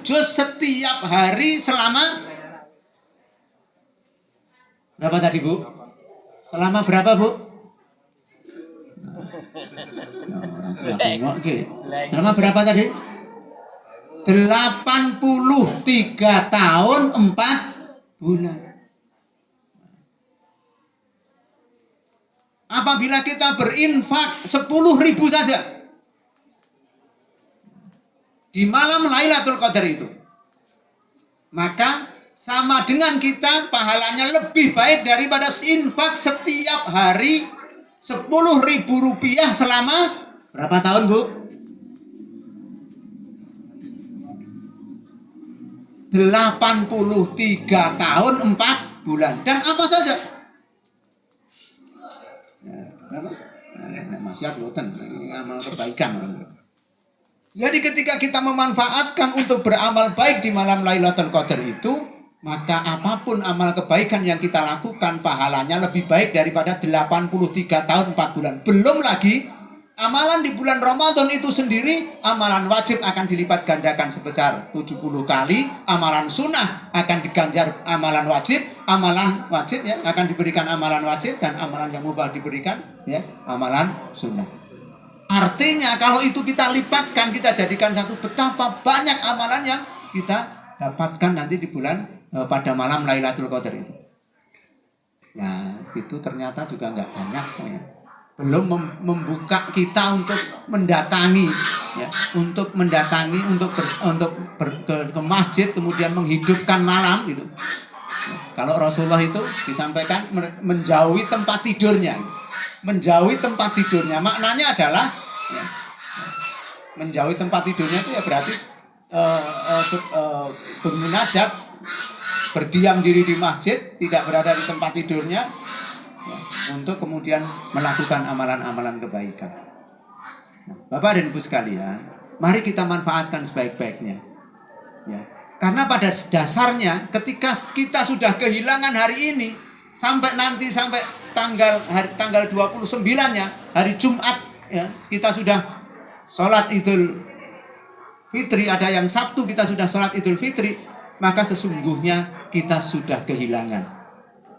juz setiap hari selama berapa tadi Bu? Selama berapa Bu? Selama berapa tadi? 83 tahun 4 bulan. Apabila kita berinfak 10.000 saja di malam Lailatul Qadar itu, maka sama dengan kita pahalanya lebih baik daripada infak setiap hari 10.000 rupiah selama berapa tahun Bu? 83 tahun 4 bulan. Dan apa saja? Amal kebaikan. Jadi ketika kita memanfaatkan untuk beramal baik di malam Lailatul Qadar itu, maka apapun amal kebaikan yang kita lakukan pahalanya lebih baik daripada 83 tahun 4 bulan. Belum lagi amalan di bulan Ramadan itu sendiri, amalan wajib akan dilipat gandakan sebesar 70 kali, amalan sunnah akan diganjar amalan wajib ya akan diberikan amalan wajib, dan amalan yang mubah diberikan ya amalan sunnah. Artinya kalau itu kita lipatkan, kita jadikan satu, betapa banyak amalan yang kita dapatkan nanti di bulan pada malam Lailatul Qadar itu. Nah, itu ternyata juga nggak banyak ya. Belum membuka kita untuk mendatangi ya, untuk ke masjid kemudian menghidupkan malam gitu. Ya, kalau Rasulullah itu disampaikan menjauhi tempat tidurnya. Menjauhi tempat tidurnya maknanya adalah ya, menjauhi tempat tidurnya itu ya berarti bermunajat, berdiam diri di masjid, tidak berada di tempat tidurnya ya, untuk kemudian melakukan amalan-amalan kebaikan. Nah, Bapak dan Ibu sekalian, mari kita manfaatkan sebaik-baiknya ya. Karena pada dasarnya ketika kita sudah kehilangan hari ini, sampai tanggal 29-nya hari Jumat ya, kita sudah sholat Idul Fitri, ada yang Sabtu kita sudah sholat Idul Fitri, maka sesungguhnya kita sudah kehilangan.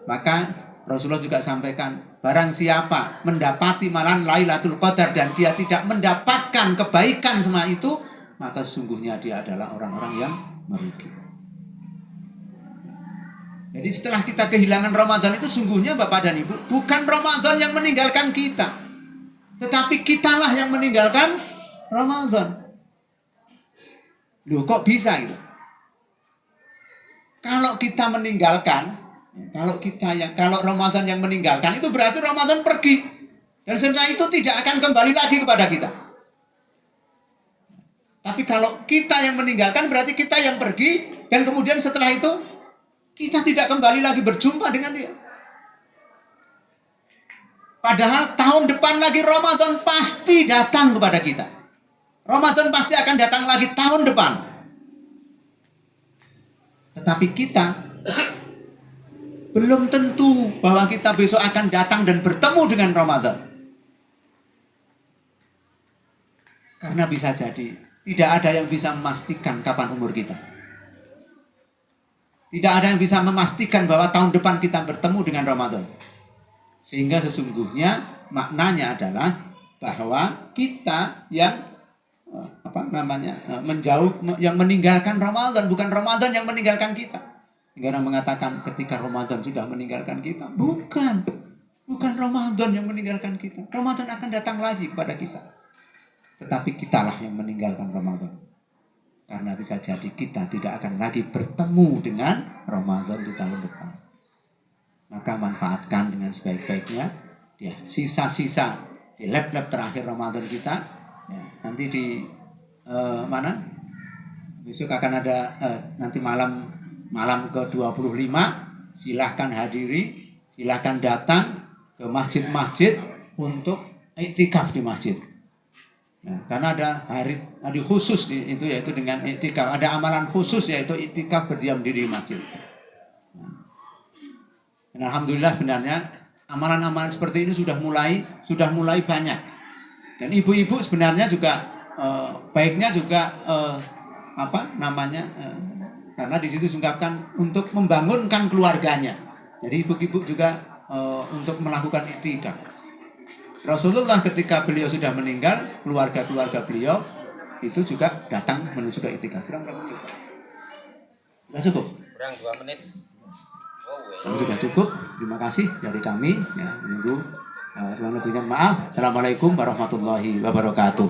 Maka Rasulullah juga sampaikan, barang siapa mendapati malam Lailatul Qadar dan dia tidak mendapatkan kebaikan semua itu, maka sesungguhnya dia adalah orang-orang yang merugi. Jadi setelah kita kehilangan Ramadan itu, sungguhnya Bapak dan Ibu, bukan Ramadan yang meninggalkan kita, tetapi kitalah yang meninggalkan Ramadan. Loh, kok bisa gitu? Kalau kita meninggalkan, kalau Ramadan yang meninggalkan, itu berarti Ramadan pergi, dan setelah itu tidak akan kembali lagi kepada kita. Tapi kalau kita yang meninggalkan, berarti kita yang pergi, dan kemudian setelah itu kita tidak kembali lagi berjumpa dengan dia. Padahal tahun depan lagi Ramadan pasti datang kepada kita. Ramadan pasti akan datang lagi tahun depan. Tetapi kita belum tentu bahwa kita besok akan datang dan bertemu dengan Ramadan. Karena bisa jadi tidak ada yang bisa memastikan kapan umur kita. Tidak ada yang bisa memastikan bahwa tahun depan kita bertemu dengan Ramadan. Sehingga sesungguhnya maknanya adalah bahwa kita yang yang meninggalkan Ramadan, bukan Ramadan yang meninggalkan kita. Sehingga orang mengatakan ketika Ramadan sudah meninggalkan kita. Bukan Ramadan yang meninggalkan kita. Ramadan akan datang lagi kepada kita. Tetapi kitalah yang meninggalkan Ramadan. Karena bisa jadi kita tidak akan lagi bertemu dengan Ramadan di tahun depan. Maka manfaatkan dengan sebaik-baiknya ya, sisa-sisa di lab-lab terakhir Ramadan kita ya, nanti di mana? Besok akan ada nanti malam ke-25, silahkan hadiri, silahkan datang ke masjid-masjid untuk iktikaf di masjid. Nah, karena ada hari khusus itu, yaitu dengan iktikaf, ada amalan khusus yaitu iktikaf berdiam diri di masjid. Dan alhamdulillah sebenarnya amalan-amalan seperti ini sudah mulai banyak. Dan ibu-ibu sebenarnya juga baiknya juga namanya karena di situ diungkapkan untuk membangunkan keluarganya. Jadi ibu-ibu juga untuk melakukan itikaf. Rasulullah ketika beliau sudah meninggal, keluarga-keluarga beliau itu juga datang menuju ke itikaf. Kurang berapa menit? Sudah cukup? Kurang 2 menit. Sudah cukup. Terima kasih dari kami. Ya, menunggu. Kurang lebihnya maaf. Assalamualaikum warahmatullahi wabarakatuh.